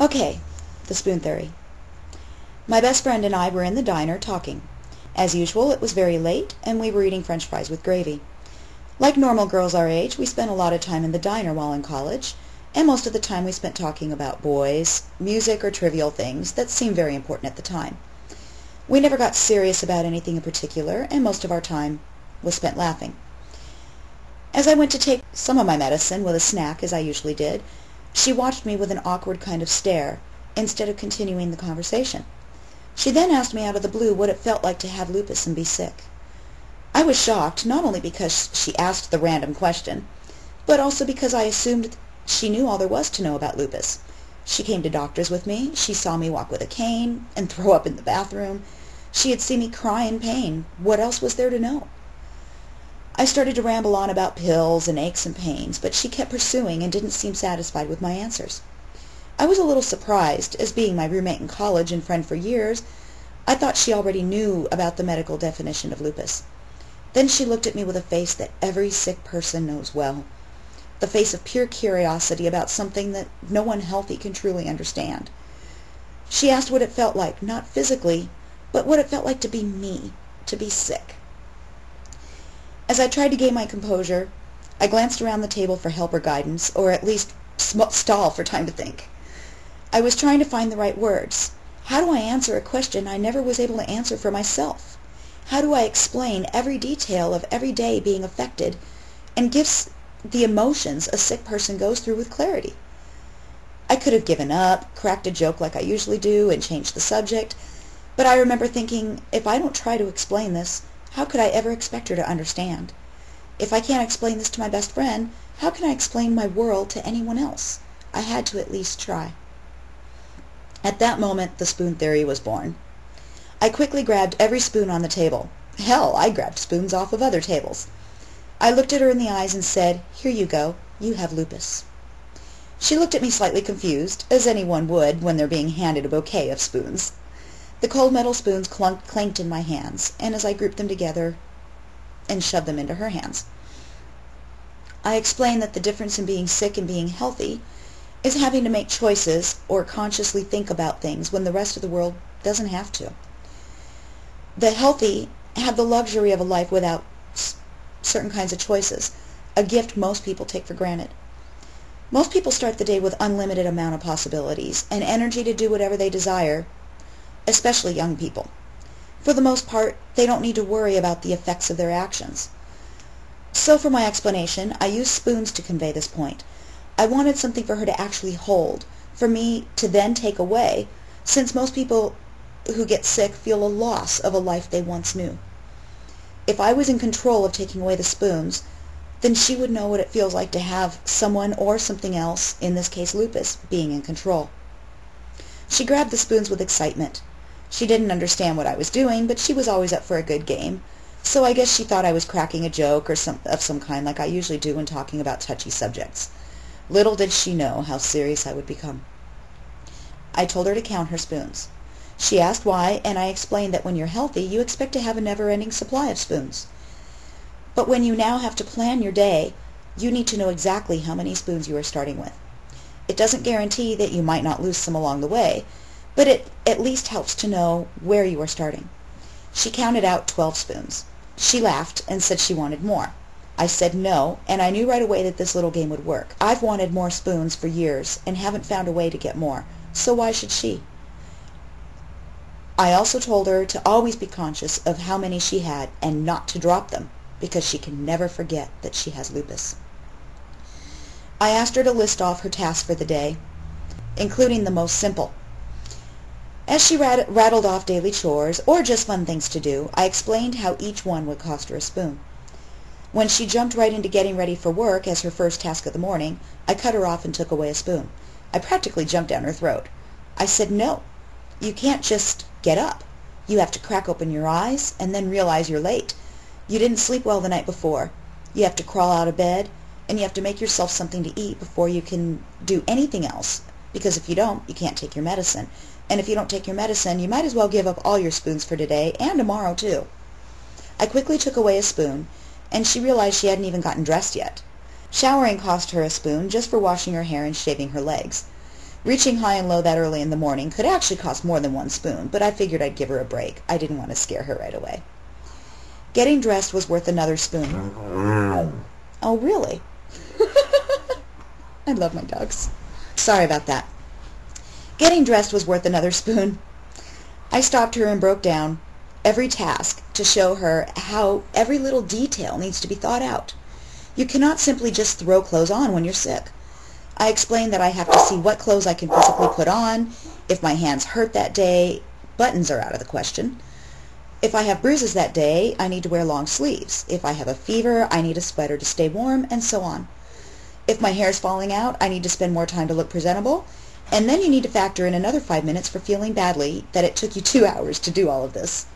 Okay, the spoon theory. My best friend and I were in the diner talking. As usual, it was very late, and we were eating French fries with gravy. Like normal girls our age, we spent a lot of time in the diner while in college, and most of the time we spent talking about boys, music, or trivial things that seemed very important at the time. We never got serious about anything in particular, and most of our time was spent laughing. As I went to take some of my medicine with a snack, as I usually did, she watched me with an awkward kind of stare, instead of continuing the conversation. She then asked me out of the blue what it felt like to have lupus and be sick. I was shocked, not only because she asked the random question, but also because I assumed she knew all there was to know about lupus. She came to doctors with me, she saw me walk with a cane and throw up in the bathroom. She had seen me cry in pain. What else was there to know? I started to ramble on about pills and aches and pains, but she kept pursuing and didn't seem satisfied with my answers. I was a little surprised, as being my roommate in college and friend for years, I thought she already knew about the medical definition of lupus. Then she looked at me with a face that every sick person knows well, the face of pure curiosity about something that no one healthy can truly understand. She asked what it felt like, not physically, but what it felt like to be me, to be sick. As I tried to gain my composure, I glanced around the table for help or guidance, or at least stall for time to think. I was trying to find the right words. How do I answer a question I never was able to answer for myself? How do I explain every detail of every day being affected and give the emotions a sick person goes through with clarity? I could have given up, cracked a joke like I usually do, and changed the subject, but I remember thinking, if I don't try to explain this, how could I ever expect her to understand? If I can't explain this to my best friend, how can I explain my world to anyone else? I had to at least try. At that moment, the spoon theory was born. I quickly grabbed every spoon on the table. Hell, I grabbed spoons off of other tables. I looked at her in the eyes and said, "Here you go. You have lupus." She looked at me slightly confused, as anyone would when they're being handed a bouquet of spoons. The cold metal spoons clanked in my hands, and as I grouped them together and shoved them into her hands, I explained that the difference in being sick and being healthy is having to make choices or consciously think about things when the rest of the world doesn't have to. The healthy have the luxury of a life without certain kinds of choices, a gift most people take for granted. Most people start the day with unlimited amount of possibilities and energy to do whatever they desire, especially young people. For the most part, they don't need to worry about the effects of their actions. So for my explanation, I used spoons to convey this point. I wanted something for her to actually hold, for me to then take away, since most people who get sick feel a loss of a life they once knew. If I was in control of taking away the spoons, then she would know what it feels like to have someone or something else, in this case lupus, being in control. She grabbed the spoons with excitement. She didn't understand what I was doing, but she was always up for a good game, so I guess she thought I was cracking a joke of some kind like I usually do when talking about touchy subjects. Little did she know how serious I would become. I told her to count her spoons. She asked why, and I explained that when you're healthy, you expect to have a never-ending supply of spoons. But when you now have to plan your day, you need to know exactly how many spoons you are starting with. It doesn't guarantee that you might not lose some along the way, but it at least helps to know where you are starting. She counted out 12 spoons. She laughed and said she wanted more. I said no, and I knew right away that this little game would work. I've wanted more spoons for years and haven't found a way to get more, so why should she? I also told her to always be conscious of how many she had and not to drop them, because she can never forget that she has lupus. I asked her to list off her tasks for the day, including the most simple. As she rattled off daily chores, or just fun things to do, I explained how each one would cost her a spoon. When she jumped right into getting ready for work as her first task of the morning, I cut her off and took away a spoon. I practically jumped down her throat. I said, "No, you can't just get up. You have to crack open your eyes and then realize you're late. You didn't sleep well the night before. You have to crawl out of bed, and you have to make yourself something to eat before you can do anything else, because if you don't, you can't take your medicine. And if you don't take your medicine, you might as well give up all your spoons for today and tomorrow too." I quickly took away a spoon, and she realized she hadn't even gotten dressed yet. Showering cost her a spoon just for washing her hair and shaving her legs. Reaching high and low that early in the morning could actually cost more than 1 spoon, but I figured I'd give her a break. I didn't want to scare her right away. Getting dressed was worth another spoon. Oh, really? I love my dogs. Sorry about that. Getting dressed was worth another spoon. I stopped her and broke down every task to show her how every little detail needs to be thought out. You cannot simply just throw clothes on when you're sick. I explained that I have to see what clothes I can physically put on. If my hands hurt that day, buttons are out of the question. If I have bruises that day, I need to wear long sleeves. If I have a fever, I need a sweater to stay warm, and so on. If my hair is falling out, I need to spend more time to look presentable. And then you need to factor in another 5 minutes for feeling badly that it took you 2 hours to do all of this.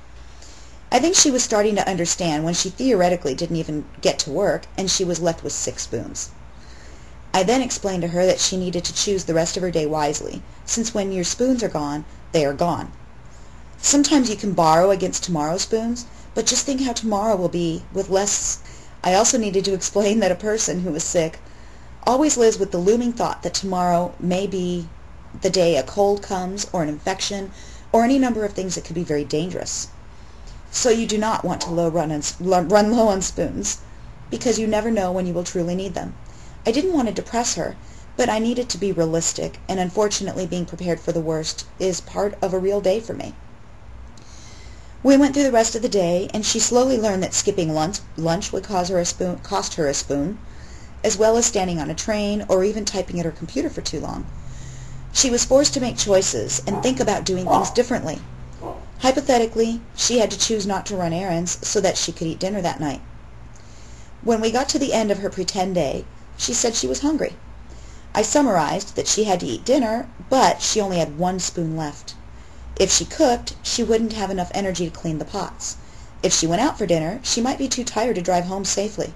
I think she was starting to understand when she theoretically didn't even get to work and she was left with 6 spoons. I then explained to her that she needed to choose the rest of her day wisely, since when your spoons are gone, they are gone. Sometimes you can borrow against tomorrow's spoons, but just think how tomorrow will be with less. I also needed to explain that a person who is sick always lives with the looming thought that tomorrow may be the day a cold comes, or an infection, or any number of things that could be very dangerous. So you do not want to run low on spoons, because you never know when you will truly need them. I didn't want to depress her, but I needed to be realistic, and unfortunately being prepared for the worst is part of a real day for me. We went through the rest of the day, and she slowly learned that skipping lunch would cost her a spoon, as well as standing on a train or even typing at her computer for too long. She was forced to make choices and think about doing things differently. Hypothetically, she had to choose not to run errands so that she could eat dinner that night. When we got to the end of her pretend day, she said she was hungry. I summarized that she had to eat dinner, but she only had 1 spoon left. If she cooked, she wouldn't have enough energy to clean the pots. If she went out for dinner, she might be too tired to drive home safely.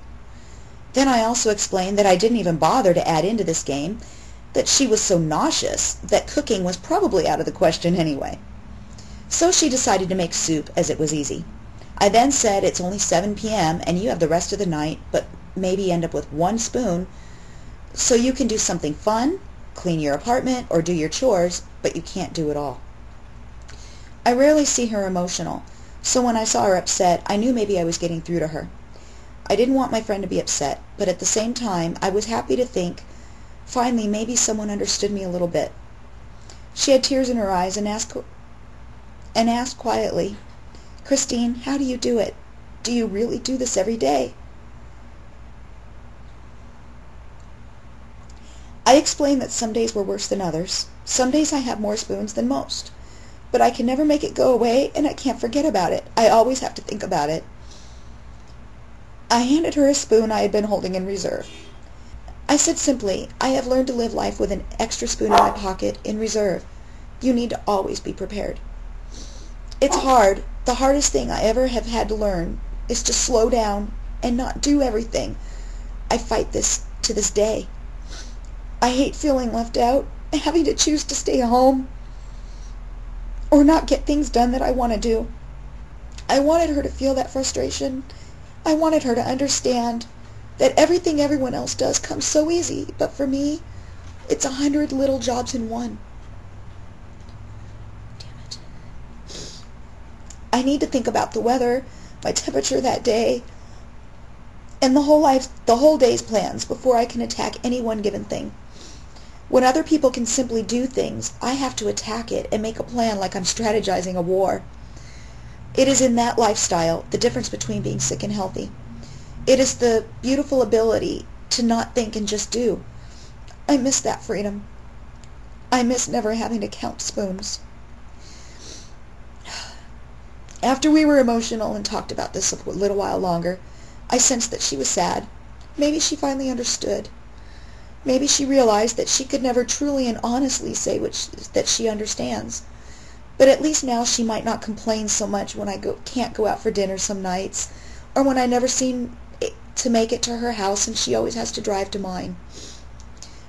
Then I also explained that I didn't even bother to add into this game that she was so nauseous that cooking was probably out of the question anyway. So she decided to make soup, as it was easy. I then said it's only 7 p.m. and you have the rest of the night, but maybe end up with 1 spoon, so you can do something fun, clean your apartment, or do your chores, but you can't do it all. I rarely see her emotional, so when I saw her upset, I knew maybe I was getting through to her. I didn't want my friend to be upset, but at the same time, I was happy to think, finally, maybe someone understood me a little bit. She had tears in her eyes and asked quietly, "Christine, how do you do it? Do you really do this every day?" I explained that some days were worse than others. Some days I have more spoons than most. But I can never make it go away, and I can't forget about it. I always have to think about it. I handed her a spoon I had been holding in reserve. I said simply, "I have learned to live life with an extra spoon in my pocket in reserve. You need to always be prepared." It's hard. The hardest thing I ever have had to learn is to slow down and not do everything. I fight this to this day. I hate feeling left out, having to choose to stay home or not get things done that I want to do. I wanted her to feel that frustration. I wanted her to understand that everything everyone else does comes so easy, but for me, it's 100 little jobs in one. Damn it. I need to think about the weather, my temperature that day, and the whole day's plans before I can attack any one given thing. When other people can simply do things, I have to attack it and make a plan like I'm strategizing a war. It is in that lifestyle the difference between being sick and healthy. It is the beautiful ability to not think and just do. I miss that freedom. I miss never having to count spoons. After we were emotional and talked about this a little while longer, I sensed that she was sad. Maybe she finally understood. Maybe she realized that she could never truly and honestly say that she understands. But at least now she might not complain so much when I can't go out for dinner some nights, or when I never seem to make it to her house and she always has to drive to mine.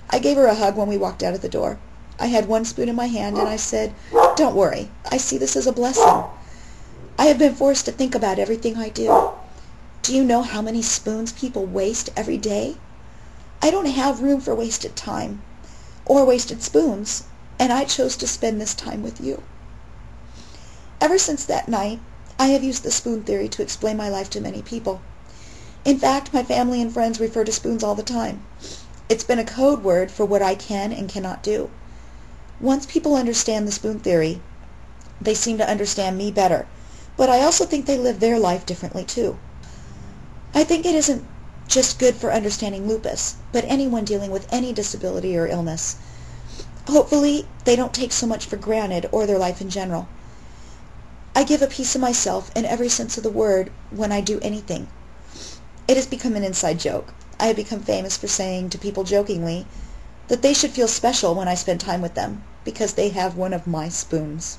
I gave her a hug when we walked out of the door. I had 1 spoon in my hand and I said, "Don't worry, I see this as a blessing. I have been forced to think about everything I do. Do you know how many spoons people waste every day? I don't have room for wasted time or wasted spoons. and I chose to spend this time with you. Ever since that night, I have used the spoon theory to explain my life to many people. In fact, my family and friends refer to spoons all the time. It's been a code word for what I can and cannot do. Once people understand the spoon theory, they seem to understand me better, but I also think they live their life differently too. I think it isn't just good for understanding lupus, but anyone dealing with any disability or illness. Hopefully, they don't take so much for granted or their life in general. I give a piece of myself in every sense of the word when I do anything. It has become an inside joke. I have become famous for saying to people jokingly that they should feel special when I spend time with them because they have one of my spoons.